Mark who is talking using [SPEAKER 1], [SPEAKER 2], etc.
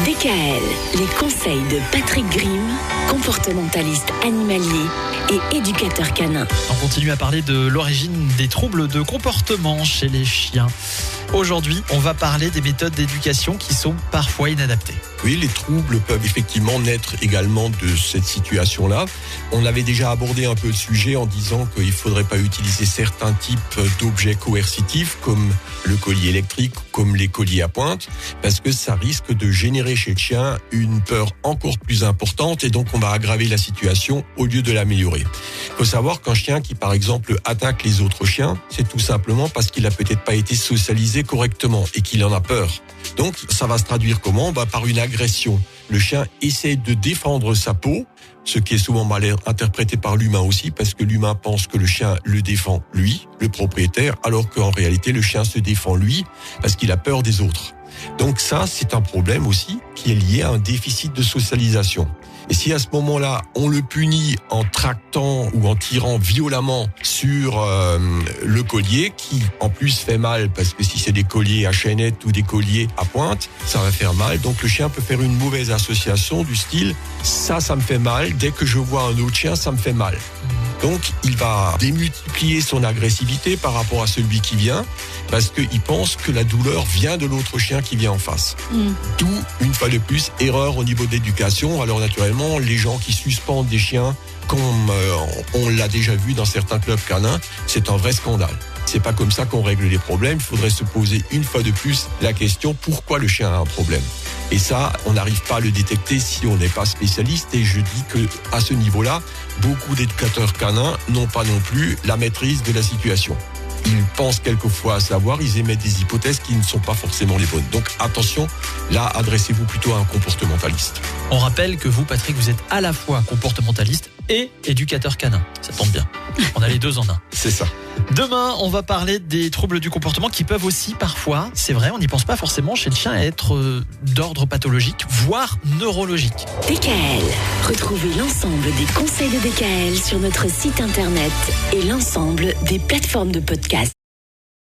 [SPEAKER 1] DKL, les conseils de Patrick Grimm, comportementaliste animalier et éducateur canin.
[SPEAKER 2] On continue à parler de l'origine des troubles de comportement chez les chiens. Aujourd'hui, on va parler des méthodes d'éducation qui sont parfois inadaptées.
[SPEAKER 3] Oui, les troubles peuvent effectivement naître également de cette situation-là. On avait déjà abordé un peu le sujet en disant qu'il ne faudrait pas utiliser certains types d'objets coercitifs comme le collier électrique, comme les colliers à pointe, parce que ça risque de générer chez le chien une peur encore plus importante et donc on va aggraver la situation au lieu de l'améliorer. Il faut savoir qu'un chien qui, par exemple, attaque les autres chiens, c'est tout simplement parce qu'il n'a peut-être pas été socialisé correctement et qu'il en a peur. Donc, ça va se traduire comment ? Par une agression. Le chien essaie de défendre sa peau, ce qui est souvent mal interprété par l'humain aussi, parce que l'humain pense que le chien le défend lui, le propriétaire, alors qu'en réalité, le chien se défend lui, parce qu'il a peur des autres. Donc ça, c'est un problème aussi qui est lié à un déficit de socialisation. Et si à ce moment-là, on le punit en tractant ou en tirant violemment sur le collier, qui en plus fait mal, parce que si c'est des colliers à chaînette ou des colliers à pointe, ça va faire mal. Donc le chien peut faire une mauvaise association du style « ça me fait mal, dès que je vois un autre chien, ça me fait mal ». Donc, il va démultiplier son agressivité par rapport à celui qui vient, parce qu'il pense que la douleur vient de l'autre chien qui vient en face. D'où, une fois de plus, erreur au niveau d'éducation. Alors, naturellement, les gens qui suspendent des chiens, comme on l'a déjà vu dans certains clubs canins, c'est un vrai scandale. C'est pas comme ça qu'on règle les problèmes. Il faudrait se poser une fois de plus la question pourquoi le chien a un problème. Et ça, on n'arrive pas à le détecter si on n'est pas spécialiste. Et je dis que à ce niveau-là, beaucoup d'éducateurs canins n'ont pas non plus la maîtrise de la situation. Ils pensent quelquefois à savoir, ils émettent des hypothèses qui ne sont pas forcément les bonnes. Donc attention, là, adressez-vous plutôt à un comportementaliste.
[SPEAKER 2] On rappelle que vous, Patrick, vous êtes à la fois comportementaliste et éducateur canin. Ça tombe bien. On a les deux en un.
[SPEAKER 3] C'est ça.
[SPEAKER 2] Demain, on va parler des troubles du comportement qui peuvent aussi parfois, c'est vrai, on n'y pense pas forcément chez le chien, être d'ordre pathologique, voire neurologique.
[SPEAKER 1] DKL. Retrouvez l'ensemble des conseils de DKL sur notre site internet et l'ensemble des plateformes de podcast.